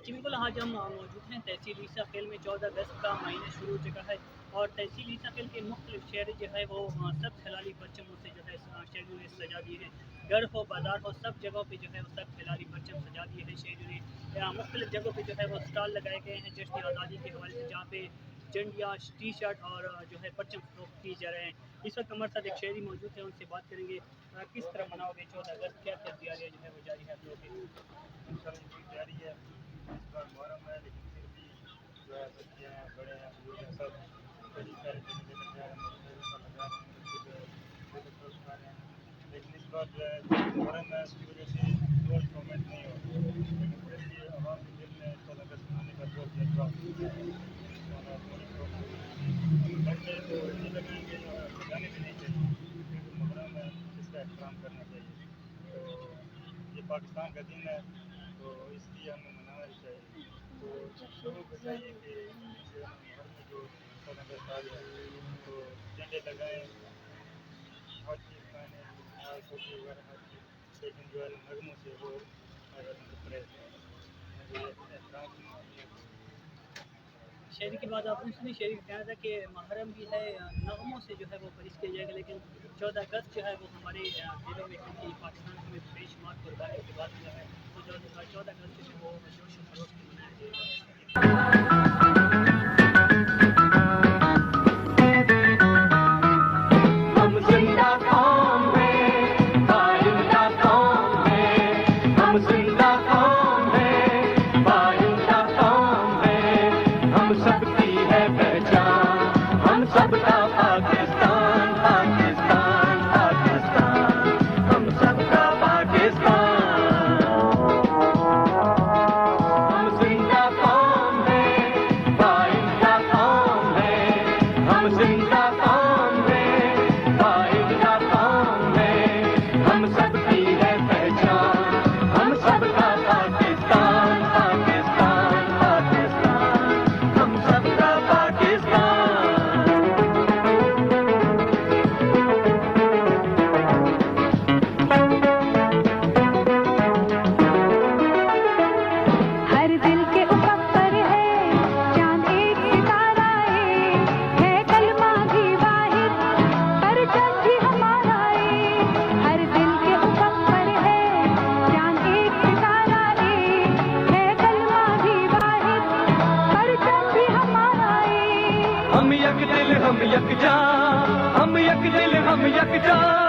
जी बिल्कुल, आज हम मौजूद हैं तहसील ईसा खेल में। 14 अगस्त का महीना शुरू हो चुका है और तहसील ईसा खेल के मुख्तलिफ शहर जो है वो सब खिलाड़ी परचमों से जो है शहरों ने सजा दिए हैं। घर हो, बाजार हो, सब जगहों पे जो है वो सब खिलाड़ी परचम सजा दिए हैं शहरों ने। मुख्तलिफ जगहों पे जो है वो स्टॉल लगाए गए हैं जश्न आज़ादी के हवाले से, जहाँ पे झंडियाँ, टी शर्ट और जो है परचम फरोख्त किए जा रहे हैं। इस वक्त हमारे साथ एक शहरी मौजूद है, उनसे बात करेंगे किस तरह मनाओगे 14 अगस्त, क्या क्या तैयारियाँ जो है वो जारी है आप लोगों की? जारी है। इस बार मुहर्रम है, लेकिन फिर भी जो है बच्चे हैं, बड़े हैं, बुजुर्ग हैं, सब कई सारे चीज़ें लेकर जा रहे हैं, लगा रहे हैं, बच्चे जो है खा रहे हैं। लेकिन इस बार जो है मुहर्रम है, उसकी वजह से रोड मूवमेंट नहीं हो रही, लेकिन फिर भी आवाम के दिल में 14 अगस्त मनाने का बहुत जज्बा बच्चे तो नहीं लगाएंगे और लगाने भी नहीं चाहिए, क्योंकि मुहर्रम है, इसका एहतराम करना चाहिए। तो ये पाकिस्तान का दिन है, तो इसलिए हमें मनाना चाहिए। तो लोगों को चाहिए कि घर में जो 14 अगस्त आ गया तो झंडे लगाएं, हर चीज़ पहने, टोपी वगैरह हर चीज़, लेकिन जो है नगमों से वो अगर परहेज एहतराम शहरी की बात आपने सुनी, शहरी का कहना था कि मुहर्रम भी है, नगमों से जो है वो परहेज किया जाएगा, लेकिन 14 अगस्त जो है वो हमारे दिलों में, क्योंकि पाकिस्तान में बेशुमार कुर्बानी की बात जो है, तो 14 अगस्त जो है वो जोश खरोश से मनाया जाएगा। हम यक दिल हम यक जा, हम यक दिल हम यक जा।